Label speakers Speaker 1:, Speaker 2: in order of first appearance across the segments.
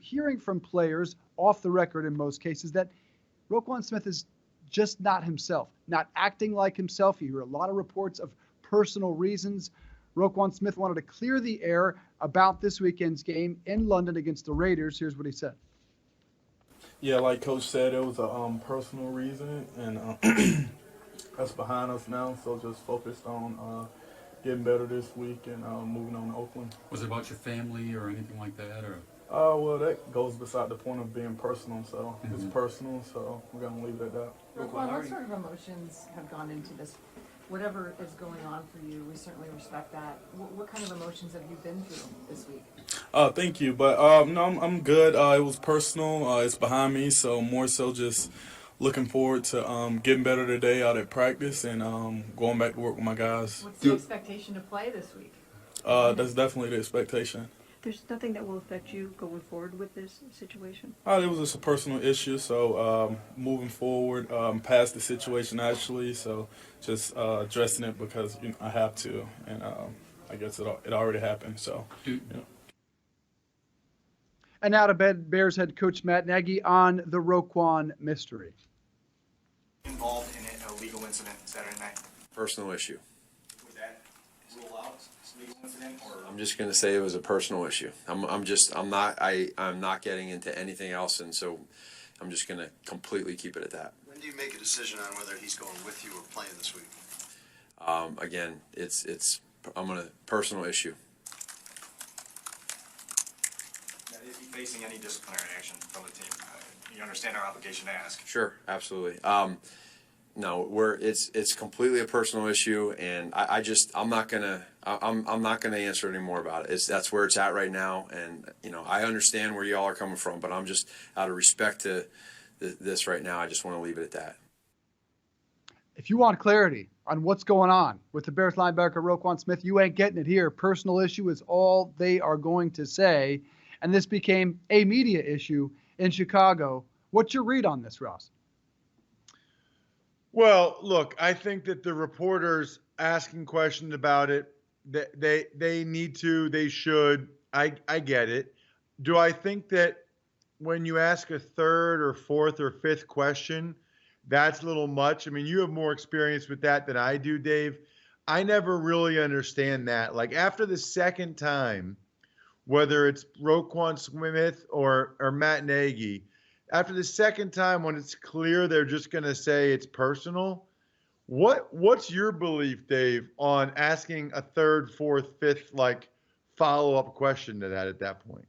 Speaker 1: hearing from players off the record in most cases that Roquan Smith is just not himself, not acting like himself. You hear a lot of reports of personal reasons. Roquan Smith wanted to clear the air about this weekend's game in London against the Raiders. Here's what he said.
Speaker 2: Yeah, like Coach said, it was a personal reason, and that's behind us now. So just focused on getting better this week and moving on to Oakland.
Speaker 3: Was it about your family or anything like that, or?
Speaker 2: Well, that goes beside the point of being personal. So it's personal. So we're gonna leave it at that.
Speaker 4: Roquan, what sort of emotions have gone into this? Whatever is going on for you, we certainly respect that. What kind of emotions have you been through this week?
Speaker 2: Thank you, but no, I'm good. It was personal. It's behind me, so more so just looking forward to getting better today out at practice and going back to work with my guys.
Speaker 4: What's the expectation to play this week?
Speaker 2: That's definitely the expectation.
Speaker 5: There's nothing that will affect you going forward with this situation?
Speaker 2: It was just a personal issue, so moving forward, past the situation actually, so just addressing it because I have to, and I guess it already happened, so.
Speaker 1: And now to Bears head coach Matt Nagy on the Roquan mystery.
Speaker 6: Involved in a legal incident Saturday night.
Speaker 7: Personal issue.
Speaker 6: Would that rule out legal incident, or?
Speaker 7: I'm just going to say it was a personal issue. I'm not getting into anything else, and so I'm just going to completely keep it at that.
Speaker 8: When do you make a decision on whether he's going with you or playing this week?
Speaker 7: Again, I'm on a personal issue.
Speaker 6: Now, is he facing any disciplinary action from the team? You understand our obligation to ask.
Speaker 7: Sure, absolutely. No, it's completely a personal issue, and I'm not gonna answer any more about it. That's where it's at right now, and I understand where y'all are coming from, but I'm just out of respect to this right now. I just want to leave it at that.
Speaker 1: If you want clarity on what's going on with the Bears linebacker Roquan Smith, you ain't getting it here. Personal issue is all they are going to say, and this became a media issue in Chicago. What's your read on this, Ross?
Speaker 9: Well, look, I think that the reporters asking questions about it, they need to, they should. I get it. Do I think that when you ask a third or fourth or fifth question, that's a little much? I mean, you have more experience with that than I do, Dave. I never really understand that. Like after the second time, whether it's Roquan Smith or Matt Nagy, after the second time when it's clear they're just going to say it's personal, what's your belief, Dave, on asking a third, fourth, fifth, follow-up question to that at that point?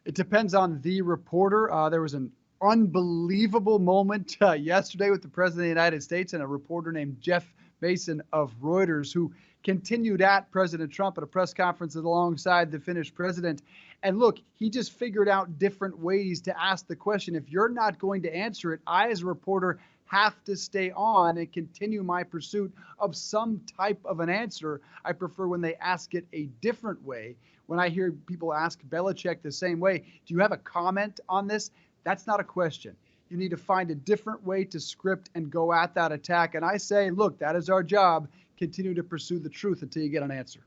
Speaker 1: It depends on the reporter. There was an unbelievable moment yesterday with the President of the United States and a reporter named Jeff Mason of Reuters, who continued at President Trump at a press conference alongside the Finnish president. And look, he just figured out different ways to ask the question. If you're not going to answer it, I, as a reporter, have to stay on and continue my pursuit of some type of an answer. I prefer when they ask it a different way. When I hear people ask Belichick the same way, do you have a comment on this? That's not a question. You need to find a different way to script and go at that attack. And I say, look, that is our job. Continue to pursue the truth until you get an answer.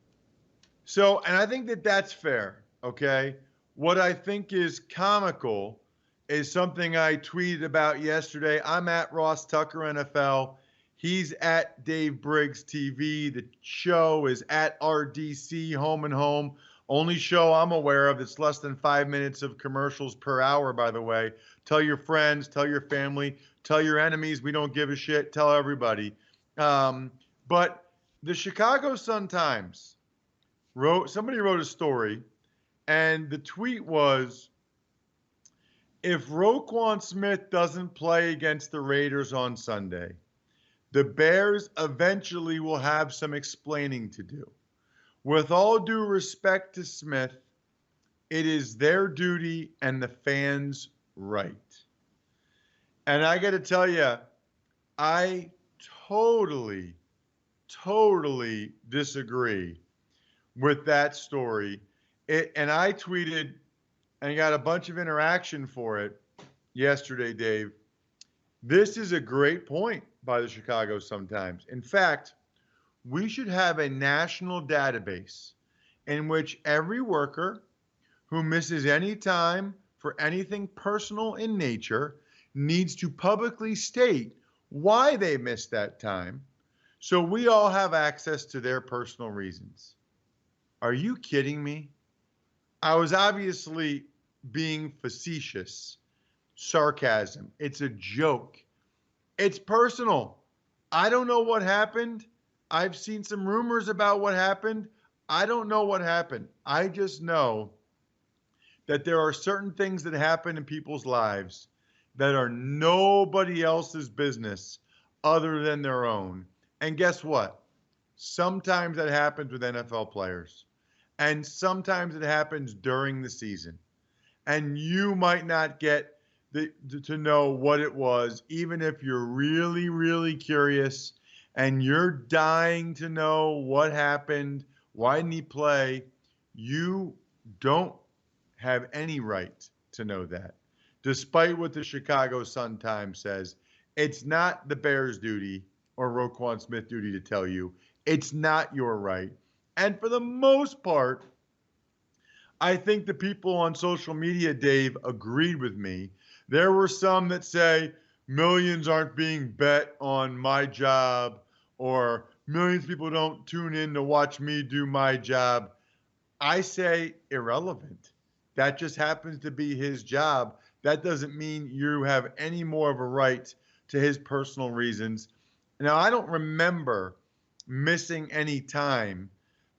Speaker 9: So, and I think that that's fair, okay? What I think is comical is something I tweeted about yesterday. I'm at Ross Tucker NFL. He's at Dave Briggs TV. The show is at RDC Home and Home. Only show I'm aware of that's less than 5 minutes of commercials per hour, by the way. Tell your friends, tell your family, tell your enemies we don't give a shit, tell everybody. But the Chicago Sun-Times somebody wrote a story, and the tweet was, if Roquan Smith doesn't play against the Raiders on Sunday, the Bears eventually will have some explaining to do. With all due respect to Smith, it is their duty and the fans' right. And I got to tell you, I totally disagree with that story. And I tweeted and got a bunch of interaction for it yesterday, Dave. This is a great point by the Chicago Sun-Times. In fact, we should have a national database in which every worker who misses any time for anything personal in nature needs to publicly state why they missed that time so we all have access to their personal reasons. Are you kidding me? I was obviously being facetious, sarcasm. It's a joke. It's personal. I don't know what happened. I've seen some rumors about what happened. I don't know what happened. I just know that there are certain things that happen in people's lives that are nobody else's business other than their own. And guess what? Sometimes that happens with NFL players. And sometimes it happens during the season. And you might not get to know what it was, even if you're really, really curious and you're dying to know what happened, why didn't he play? You don't have any right to know that. Despite what the Chicago Sun-Times says, it's not the Bears' duty or Roquan Smith's duty to tell you. It's not your right. And for the most part, I think the people on social media, Dave, agreed with me. There were some that say millions aren't being bet on my job, or millions of people don't tune in to watch me do my job. I say irrelevant. That just happens to be his job. That doesn't mean you have any more of a right to his personal reasons. Now, I don't remember missing any time,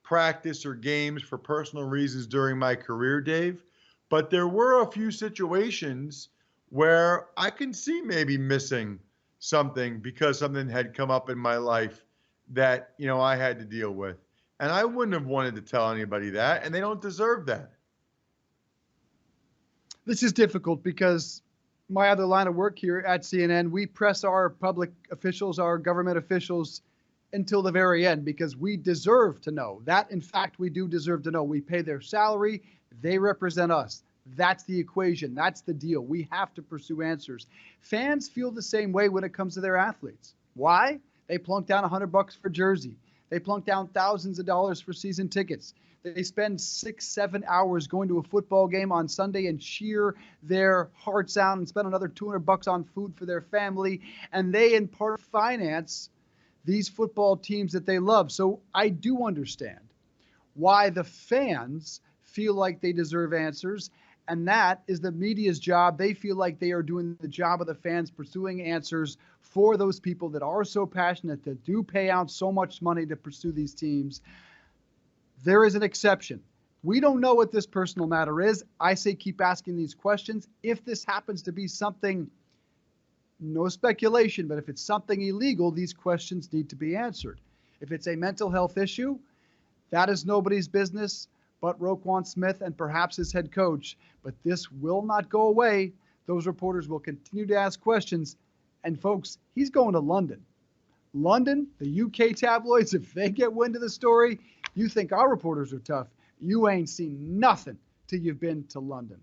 Speaker 9: practice or games for personal reasons during my career, Dave, but there were a few situations where I can see maybe missing something because something had come up in my life that, I had to deal with. And I wouldn't have wanted to tell anybody that, and they don't deserve that.
Speaker 1: This is difficult because my other line of work here at CNN, we press our public officials, our government officials until the very end because we deserve to know. That, in fact, we do deserve to know. We pay their salary. They represent us. That's the equation. That's the deal. We have to pursue answers. Fans feel the same way when it comes to their athletes. Why? They plunk down $100 for jersey. They plunk down thousands of dollars for season tickets. They spend 6-7 hours going to a football game on Sunday and cheer their hearts out and spend another $200 on food for their family. And they, in part, finance these football teams that they love. So I do understand why the fans feel like they deserve answers. And that is the media's job. They feel like they are doing the job of the fans, pursuing answers for those people that are so passionate, that do pay out so much money to pursue these teams. There is an exception. We don't know what this personal matter is. I say keep asking these questions. If this happens to be something, no speculation, but if it's something illegal, these questions need to be answered. If it's a mental health issue, that is nobody's business but Roquan Smith and perhaps his head coach. But this will not go away. Those reporters will continue to ask questions. And folks, he's going to London. London, the UK tabloids, if they get wind of the story, you think our reporters are tough. You ain't seen nothing till you've been to London.